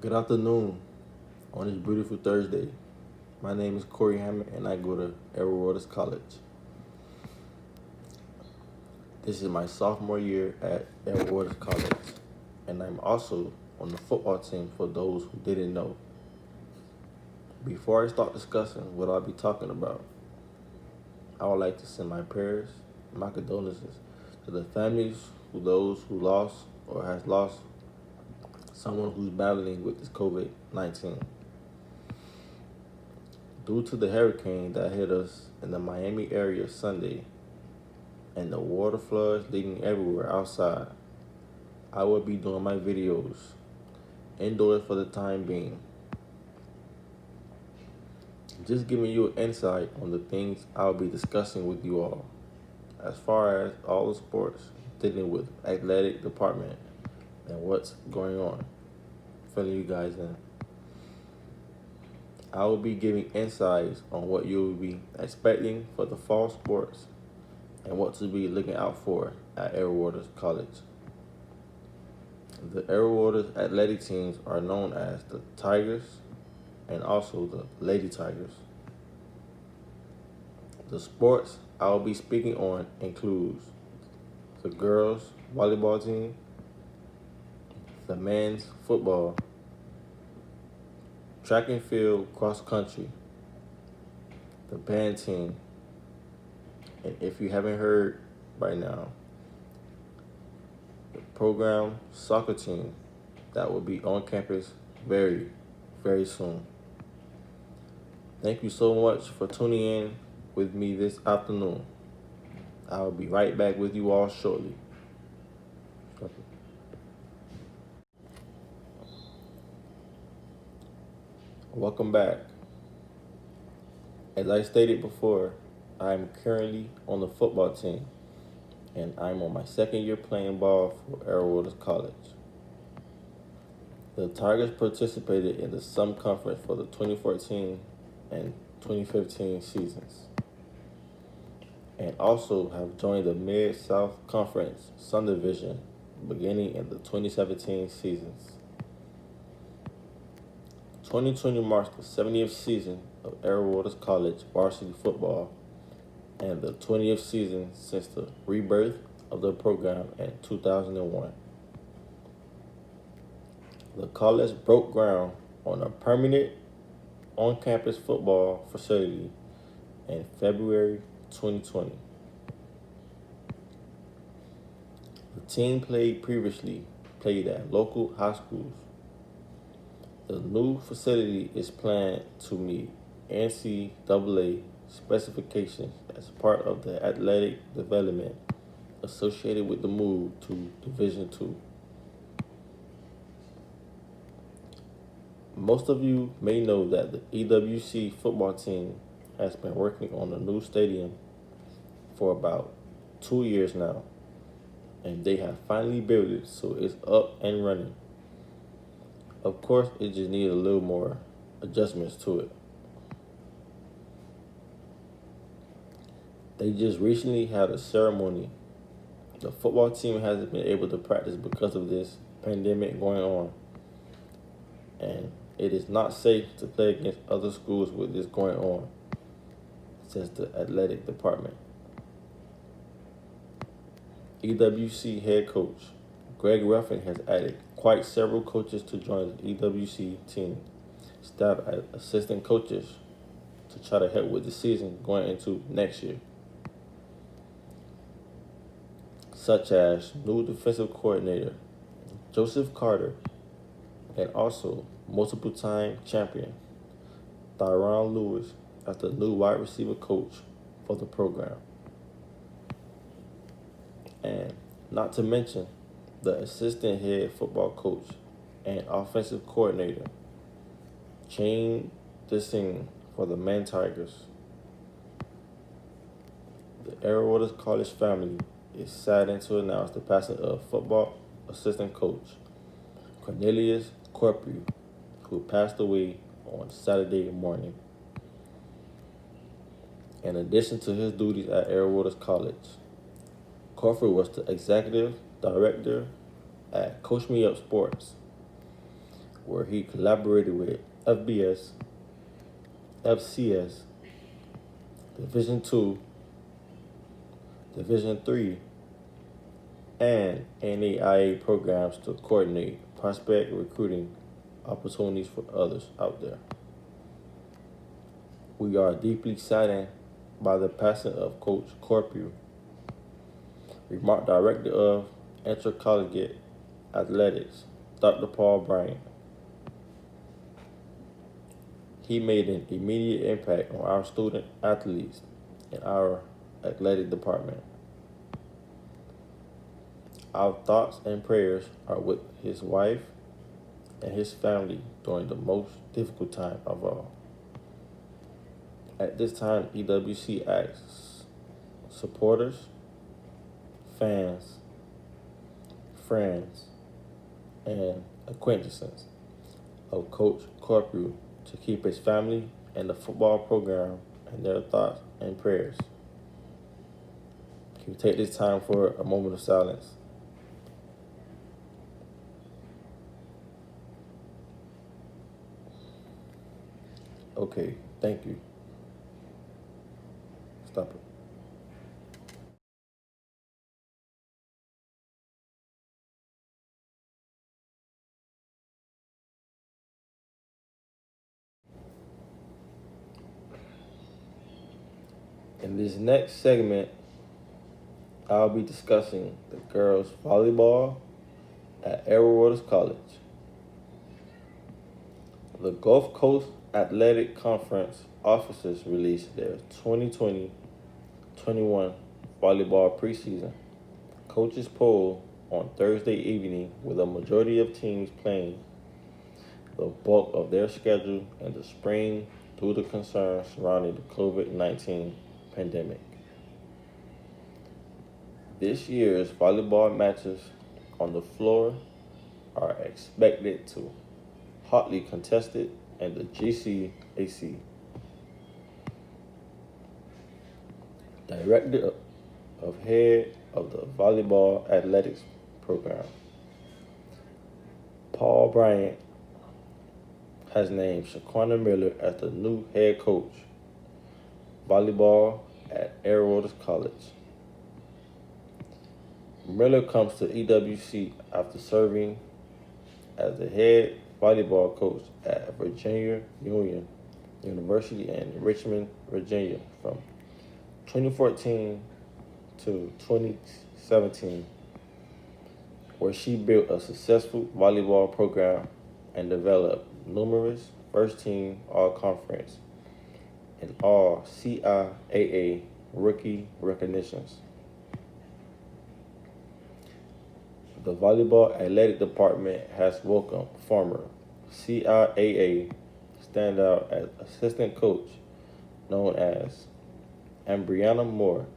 Good afternoon on this beautiful Thursday. My name is Corey Hammond and I go to Edward Waters College. This is my sophomore year at Edward Waters College, and I'm also on the football team for those who didn't know. Before I start discussing what I'll be talking about, I would like to send my prayers and my condolences to the families of those who lost or has lost someone who's battling with this COVID-19. Due to the hurricane that hit us in the Miami area Sunday and the water floods leading everywhere outside, I will be doing my videos indoors for the time being. Just giving you an insight on the things I'll be discussing with you all, as far as all the sports dealing with athletic department and what's going on. Filling you guys in. I will be giving insights on what you will be expecting for the fall sports and what to be looking out for at Edward Waters College. The Edward Waters athletic teams are known as the Tigers and also the Lady Tigers. The sports I will be speaking on includes the girls volleyball team, the men's football, track and field cross country, the band team, and if you haven't heard by now, the program soccer team that will be on campus very, very soon. Thank you so much for tuning in with me this afternoon. I will be right back with you all shortly. Welcome back. As I stated before, I'm currently on the football team, and I'm on my second year playing ball for Edward Waters College. The Tigers participated in the Sun Conference for the 2014 and 2015 seasons, and also have joined the Mid-South Conference Sun Division beginning in the 2017 seasons. 2020 marks the 70th season of Edward Waters College varsity football and the 20th season since the rebirth of the program in 2001. The college broke ground on a permanent on-campus football facility in February 2020. The team previously played at local high schools. The new facility is planned to meet NCAA specifications as part of the athletic development associated with the move to Division II. Most of you may know that the EWC football team has been working on a new stadium for about 2 years now, and they have finally built it so it's up and running. Of course, it just needs a little more adjustments to it. They just recently had a ceremony. The football team hasn't been able to practice because of this pandemic going on, and it is not safe to play against other schools with this going on, says the athletic department. EWC head coach Greg Ruffin has added quite several coaches to join the EWC team, staff as assistant coaches to try to help with the season going into next year, such as new defensive coordinator Joseph Carter and also multiple-time champion Tyron Lewis as the new wide receiver coach for the program. And not to mention the assistant head football coach and offensive coordinator Shane Desing for the Men Tigers. The Edward Waters College family is saddened to announce the passing of football assistant coach Cornelius Corprew, who passed away on Saturday morning. In addition to his duties at Edward Waters College, Corprew was the executive director at Coach Me Up Sports, where he collaborated with FBS, FCS, Division II, Division III, and NAIA programs to coordinate prospect recruiting opportunities for others out there. We are deeply saddened by the passing of Coach Corpus, remarked Director of Intercollegiate Athletics, Dr. Paul Bryant. He made an immediate impact on our student athletes and our athletic department. Our thoughts and prayers are with his wife and his family during the most difficult time of all. At this time, EWC asks supporters, fans, friends, and acquaintances of Coach Corpus to keep his family and the football program in their thoughts and prayers. Can we take this time for a moment of silence? Okay, thank you. Stop it. In this next segment, I'll be discussing the girls' volleyball at Arrow Waters College. The Gulf Coast Athletic Conference officers released their 2020-21 volleyball preseason coaches poll on Thursday evening, with a majority of teams playing the bulk of their schedule in the spring due to concerns surrounding the COVID-19 pandemic. This year's volleyball matches on the floor are expected to hotly contested in the GCAC. Director of Head of the Volleyball Athletics Program, Paul Bryant, has named Shaquana Miller as the new head coach, volleyball at Arrow Waters College. Miller comes to EWC after serving as the head volleyball coach at Virginia Union University in Richmond, Virginia from 2014 to 2017, where she built a successful volleyball program and developed numerous first-team all-conference and all CIAA rookie recognitions. The volleyball athletic department has welcomed former CIAA standout as assistant coach known as Ambriana Moore.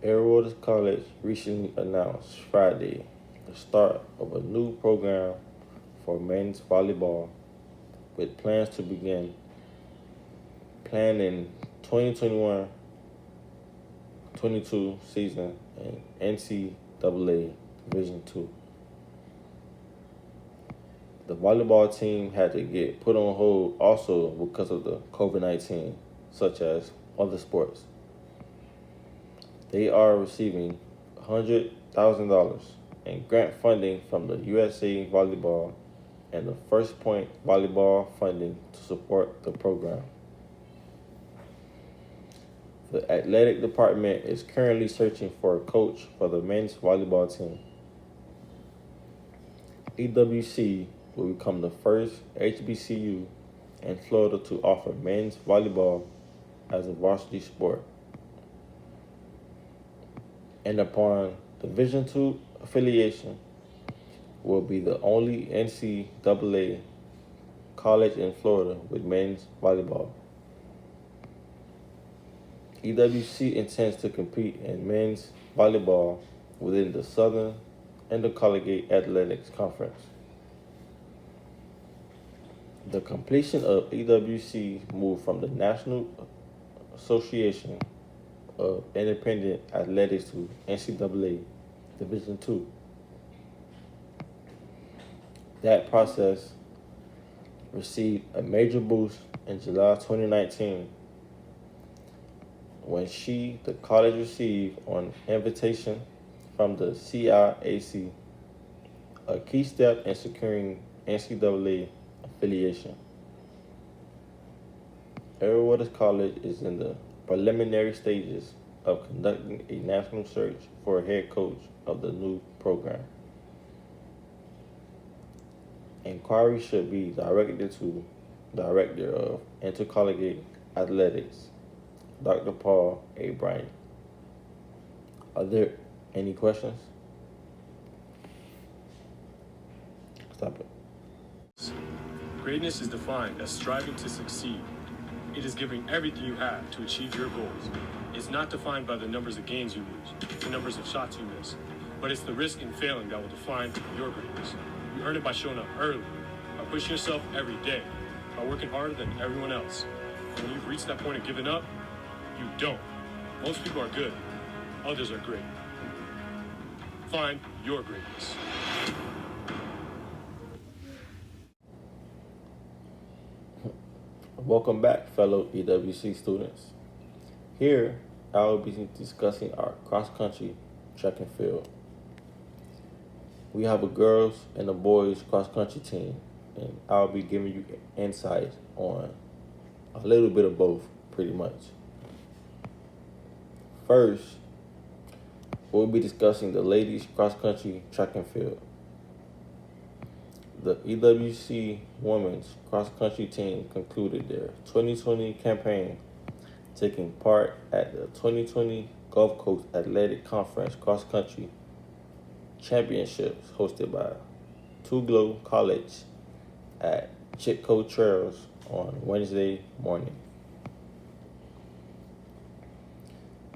Arrow Waters College recently announced Friday the start of a new program for men's volleyball, with plans to begin in 2021-22 season in NCAA Division II. The volleyball team had to get put on hold also because of the COVID-19, such as other sports. They are receiving $100,000 in grant funding from the USA Volleyball and the First Point Volleyball funding to support the program. The athletic department is currently searching for a coach for the men's volleyball team. EWC will become the first HBCU in Florida to offer men's volleyball as a varsity sport. And upon Division II affiliation, will be the only NCAA college in Florida with men's volleyball. EWC intends to compete in men's volleyball within the Southern Intercollegiate Athletics Conference. The completion of EWC move from the National Association of Independent Athletics to NCAA Division II That process received a major boost in July 2019 when the college received an invitation from the CIAC, a key step in securing NCAA affiliation. Edward Waters College is in the preliminary stages of conducting a national search for a head coach of the new program. Inquiry should be directed to Director of Intercollegiate Athletics, Dr. Paul A. Bryant. Are there any questions? Stop it. Greatness is defined as striving to succeed. It is giving everything you have to achieve your goals. It's not defined by the numbers of games you lose, the numbers of shots you miss, but it's the risk in failing that will define your greatness. You earn it by showing up early, by pushing yourself every day, by working harder than everyone else. And when you've reached that point of giving up, you don't. Most people are good, others are great. Find your greatness. Welcome back, fellow EWC students. Here, I will be discussing our cross-country track and field. We have a girls and a boys cross-country team, and I'll be giving you insight on a little bit of both, pretty much. First, we'll be discussing the ladies cross-country track and field. The EWC women's cross-country team concluded their 2020 campaign, taking part at the 2020 Gulf Coast Athletic Conference cross-country championships hosted by Tugelo College at Chitco Trails on Wednesday morning.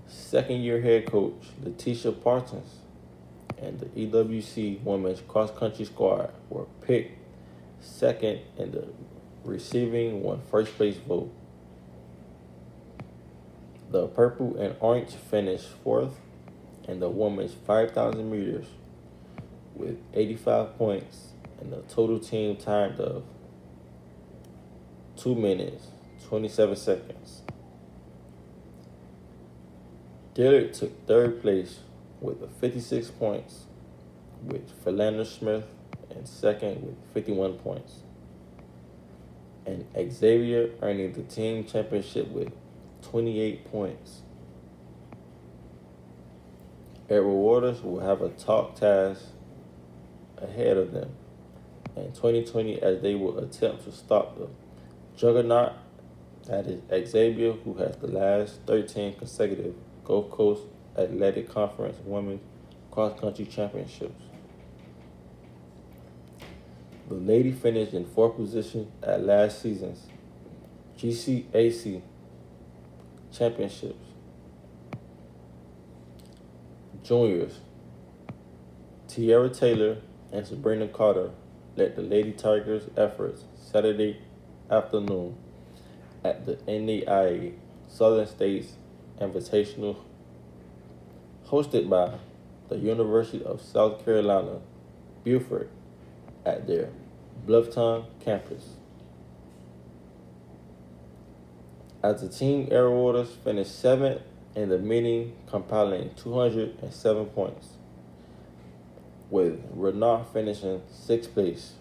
Second-year head coach Letitia Parsons and the EWC women's cross-country squad were picked second in the receiving one first place vote. The purple and orange finished fourth in the women's 5,000 meters with 85 points and a total team time of 2 minutes, 27 seconds. Dillard took third place with 56 points, with Philander Smith in second with 51 points, and Xavier earning the team championship with 28 points. Edward Waters will have a tough task ahead of them in 2020 as they will attempt to stop the juggernaut that is Xavier, who has the last 13 consecutive Gulf Coast Athletic Conference Women's Cross Country Championships. The lady finished in fourth position at last season's GCAC Championships. Juniors, Tierra Taylor and Sabrina Carter led the Lady Tigers' efforts Saturday afternoon at the NAIA Southern States Invitational hosted by the University of South Carolina, Beaufort, at their Bluffton campus. As the team, Edward Waters finished seventh in the meeting, compiling 207 points, with Renault finishing sixth place,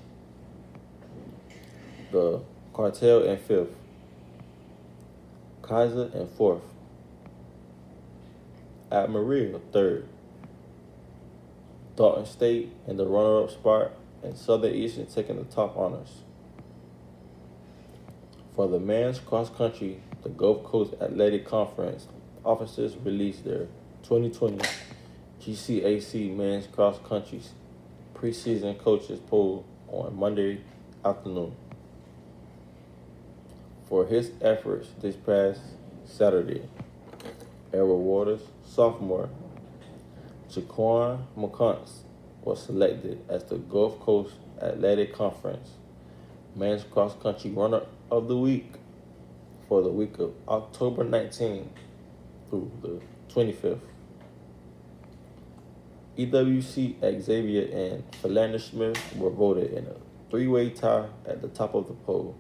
the Cartel in fifth, Kaiser in fourth, Admiral third, Dalton State in the runner-up spot, and Southern Eastern taking the top honors. For the men's cross-country, the Gulf Coast Athletic Conference officers released their 2020 GCAC men's cross-country preseason coaches poll on Monday afternoon. For his efforts this past Saturday, Edward Waters, sophomore, Jaquan McContz was selected as the Gulf Coast Athletic Conference men's cross-country runner of the week for the week of October 19th through the 25th. EWC Xavier and Philander Smith were voted in a three-way tie at the top of the poll.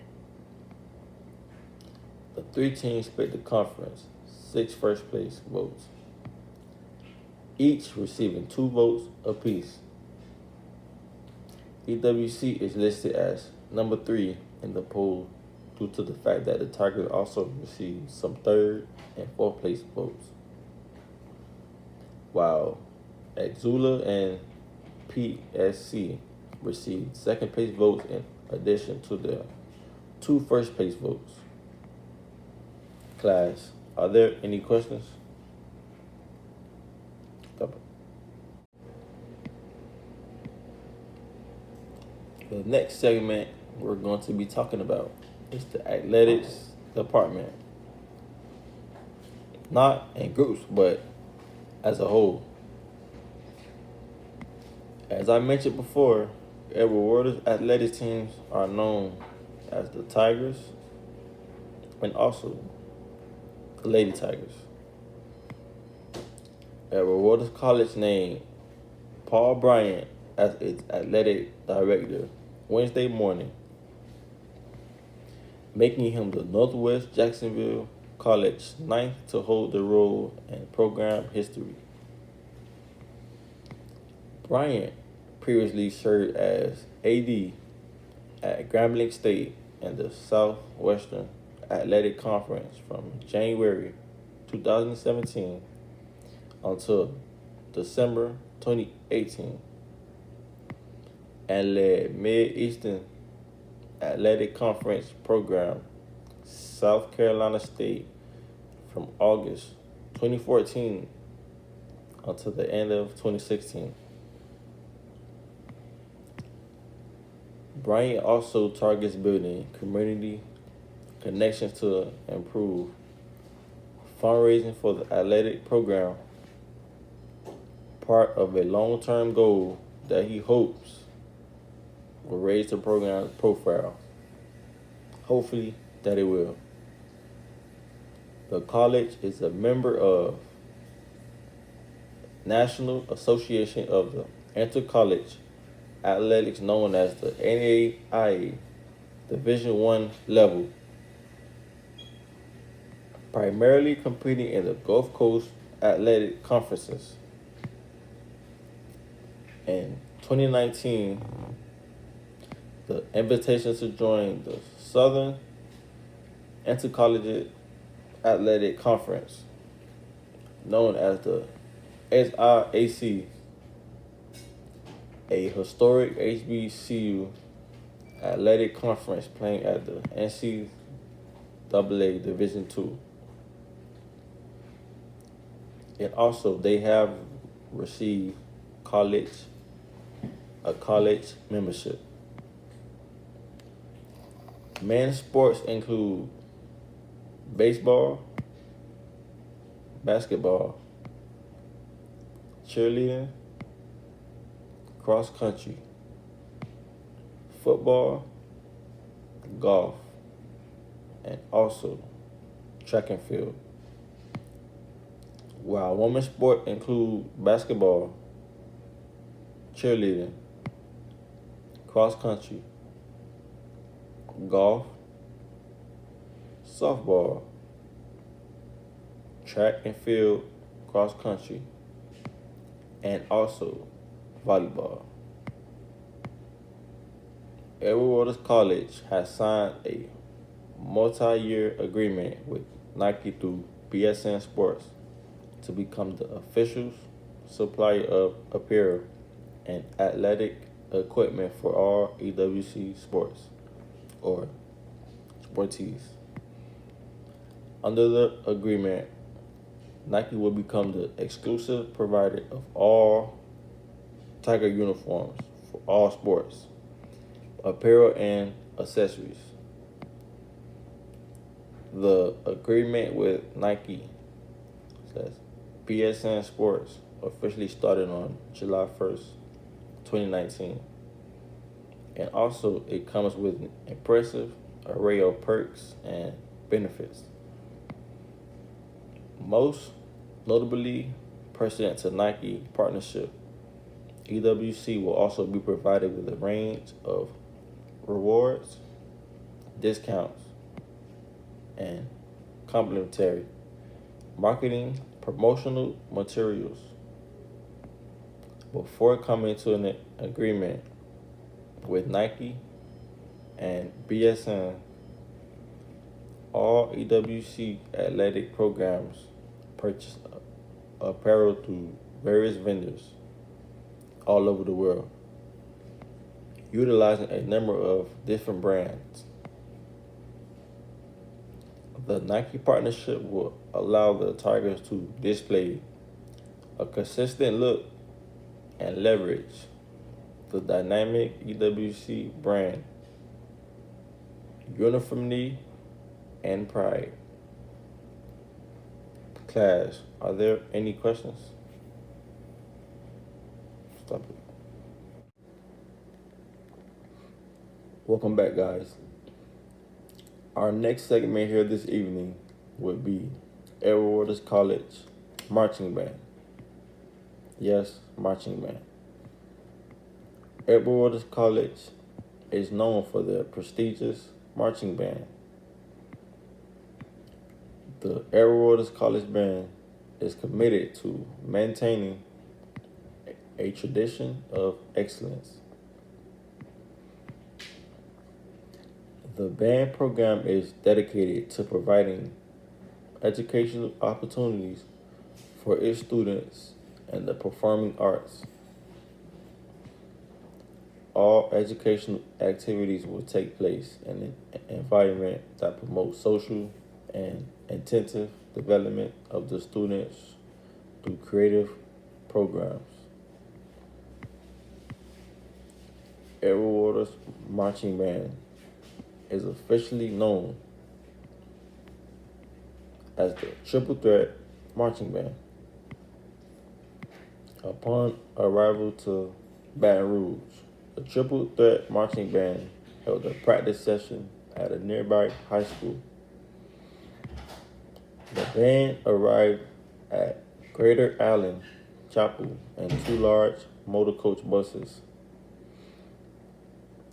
The three teams split the conference, 6 first place votes, each receiving 2 votes apiece. EWC is listed as number 3 in the poll due to the fact that the Tigers also received some 3rd and 4th place votes, while Exula and PSC received 2nd place votes in addition to their 2 first place votes. Class, are there any questions? The next segment we're going to be talking about is the athletics department. Not in groups, but as a whole. As I mentioned before, Edward Waters athletics teams are known as the Tigers and also the Lady Tigers. Edward Waters College named Paul Bryant as its athletic director Wednesday morning, making him the Northwest Jacksonville College 9th to hold the role in program history. Bryant previously served as AD at Grambling State in the Southwestern Athletic Conference from January 2017 until December 2018, and led Mid-Eastern Athletic Conference program South Carolina State from August 2014 until the end of 2016. Bryant also targets building community connections to improve fundraising for the athletic program, part of a long-term goal that he hopes will raise the program's profile. Hopefully that it will. The college is a member of National Association of the Inter-College Athletics, known as the NAIA Division I level, primarily competing in the Gulf Coast Athletic Conferences. In 2019, the invitation to join the Southern Intercollegiate Athletic Conference, known as the SIAC, a historic HBCU athletic conference playing at the NCAA Division II. And also, they have received a college membership. Men's sports include baseball, basketball, cheerleading, cross country, football, golf, and also track and field. While women's sport include basketball, cheerleading, cross country, golf, softball, track and field, cross country, and also volleyball. Edward Waters College has signed a multi-year agreement with Nike through BSN Sports to become the official supplier of apparel and athletic equipment for all EWC sports or sportees. Under the agreement, Nike will become the exclusive provider of all Tiger uniforms for all sports, apparel, and accessories. The agreement with Nike says BSN Sports officially started on July 1st, 2019. And also, it comes with an impressive array of perks and benefits. Most notably, pursuant to Nike partnership, EWC will also be provided with a range of rewards, discounts, and complimentary marketing promotional materials. Before coming to an agreement with Nike and BSN, all EWC athletic programs purchase apparel through various vendors all over the world, utilizing a number of different brands. The Nike partnership will allow the Tigers to display a consistent look and leverage the dynamic EWC brand uniformity and pride. Class, are there any questions? Stop it. Welcome back, guys. Our next segment here this evening would be Edward Waters College Marching Band. Yes, marching band. Edward Waters College is known for their prestigious marching band. The Edward Waters College Band is committed to maintaining a tradition of excellence. The band program is dedicated to providing educational opportunities for its students and the performing arts. All educational activities will take place in an environment that promotes social and intensive development of the students through creative programs. Edward Waters Marching Band is officially known as the Triple Threat Marching Band. Upon arrival to Baton Rouge, the Triple Threat Marching Band held a practice session at a nearby high school. The band arrived at Greater Allen Chapel in 2 large motor coach buses.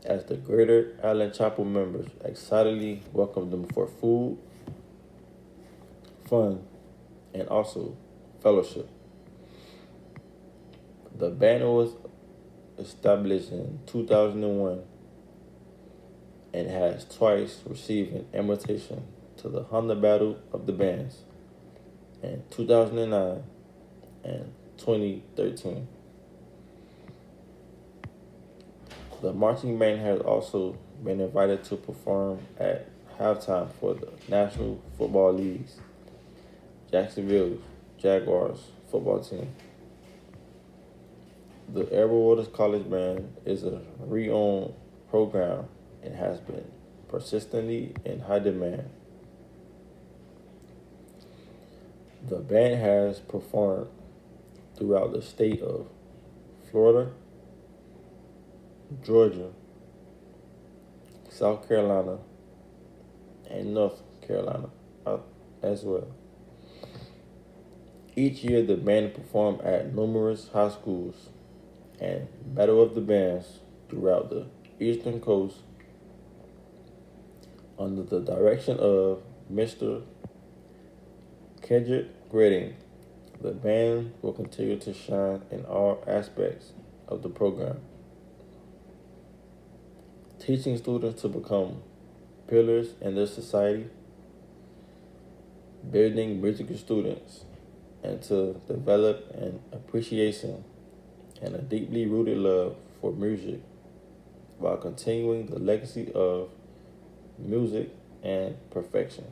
As the Greater Allen Chapel members excitedly welcomed them for food, fun, and also fellowship. The band was established in 2001 and has twice received an invitation to the Honda Battle of the Bands in 2009 and 2013. The marching band has also been invited to perform at halftime for the National Football League's Jacksonville Jaguars football team. The Edward Waters College Band is a re-owned program and has been persistently in high demand. The band has performed throughout the state of Florida, Georgia, South Carolina, and North Carolina as well. Each year, the band performed at numerous high schools and Battle of the Bands throughout the Eastern Coast under the direction of Mr. Kendrick Redding. The band will continue to shine in all aspects of the program, teaching students to become pillars in their society, building musical students, and to develop an appreciation and a deeply rooted love for music while continuing the legacy of music and perfection.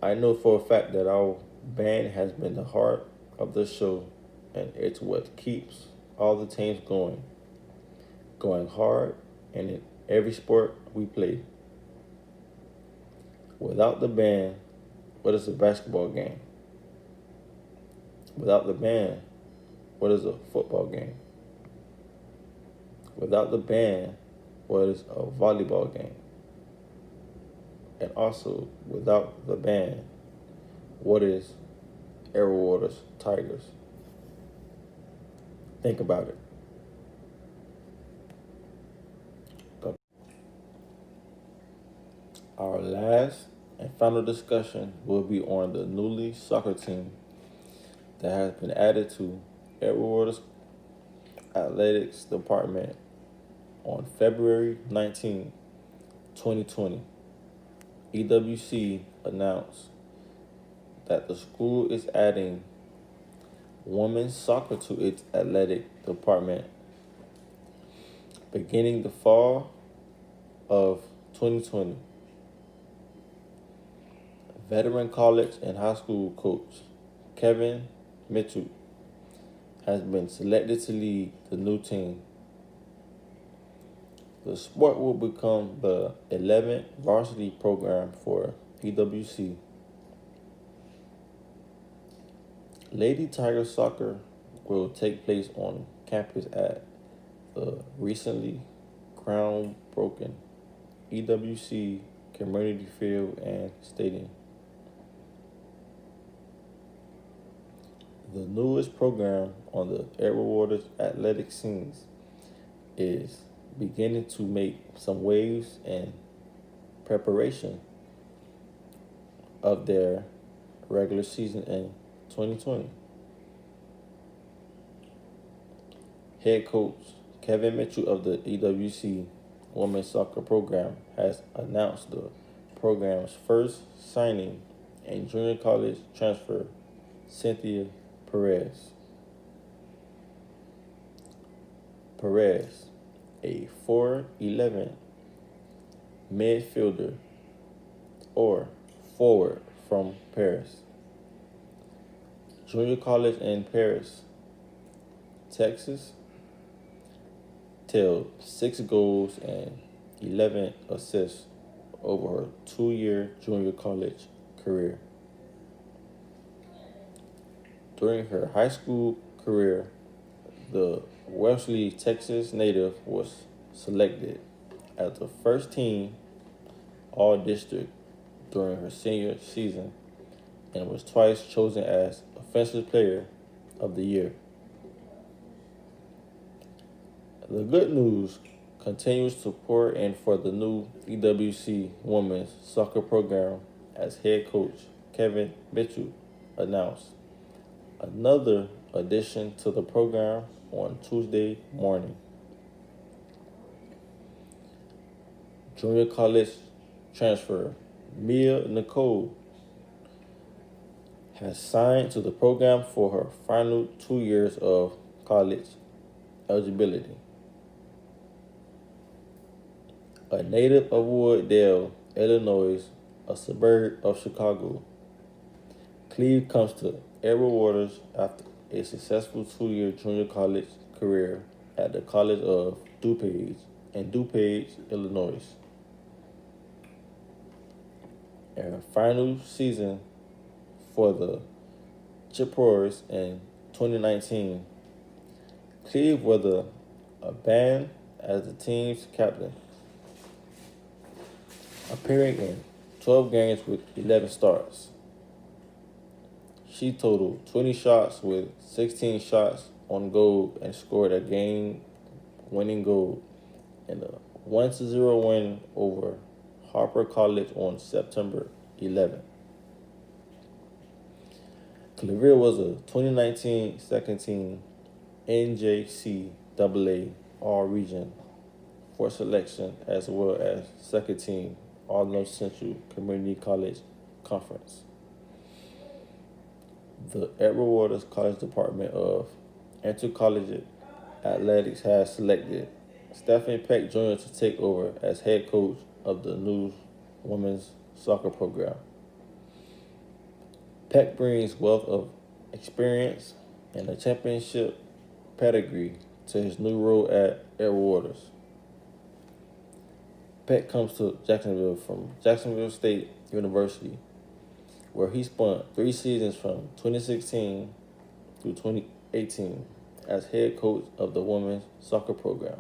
I know for a fact that our band has been the heart of the show, and it's what keeps all the teams going hard, and in every sport we play. Without the band, what is a basketball game? Without the band, what is a football game? Without the band, what is a volleyball game? And also, without the band, what is Edward Waters Tigers? Think about it. Our last and final discussion will be on the newly soccer team that has been added to Edward Waters Athletics Department on February 19, 2020. EWC announced that the school is adding women's soccer to its athletic department beginning the fall of 2020. Veteran college and high school coach Kevin Mitchell has been selected to lead the new team. The sport will become the 11th varsity program for EWC. Lady Tiger Soccer will take place on campus at the recently groundbroken EWC Community Field and Stadium. The newest program on the Edward Waters athletic scenes is beginning to make some waves in preparation of their regular season in 2020. Head coach Kevin Mitchell of the EWC Women's Soccer Program has announced the program's first signing and junior college transfer, Cynthia Perez. Perez, a 4'11" midfielder or forward from Paris. Junior college in Paris, Texas, telled 6 goals and 11 assists over her 2-year junior college career. During her high school career, the Wesley, Texas native was selected as the first team All-District during her senior season and was twice chosen as Offensive Player of the Year. The good news continues to pour in for the new EWC Women's Soccer Program as head coach Kevin Mitchell announced another addition to the program on Tuesday morning. Junior college transfer Mia Nicole has signed to the program for her final 2 years of college eligibility. A native of Wooddale, Illinois, a suburb of Chicago, Cleve comes to Edward Waters after a successful 2-year junior college career at the College of DuPage in DuPage, Illinois. In her final season for the Chippers in 2019, Cleve was a band as the team's captain, appearing in 12 games with 11 starts. She totaled 20 shots with 16 shots on goal and scored a game-winning goal in a 1-0 win over Harper College on September 11. Cleve was a 2019 second team NJCAA All-Region for selection as well as second team All-North Central Community College Conference. The Edward Waters College Department of Intercollegiate Athletics has selected Stephanie Peck Jr. to take over as head coach of the new women's soccer program. Peck brings wealth of experience and a championship pedigree to his new role at Edward Waters. Peck comes to Jacksonville from Jacksonville State University, where he spent 3 seasons from 2016 through 2018 as head coach of the women's soccer program.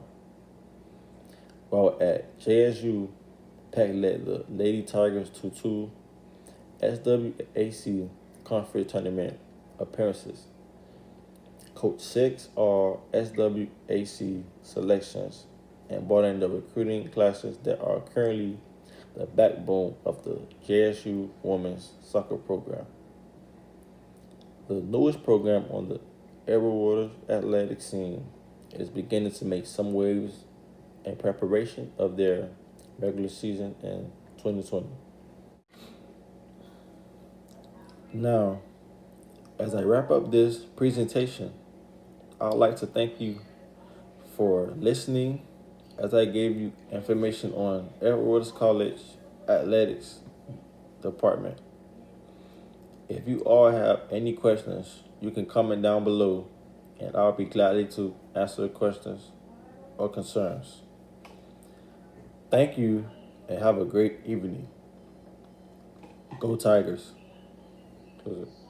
While at JSU, Peck led the Lady Tigers to 2 SWAC conference tournament appearances, coached 6 All-SWAC selections, and brought in the recruiting classes that are currently the backbone of the JSU women's soccer program. The newest program on the Air athletic scene is beginning to make some waves in preparation of their regular season in 2020. Now, as I wrap up this presentation, I'd like to thank you for listening as I gave you information on Edwards College Athletics Department. If you all have any questions, you can comment down below and I'll be glad to answer the questions or concerns. Thank you and have a great evening. Go Tigers. Close it.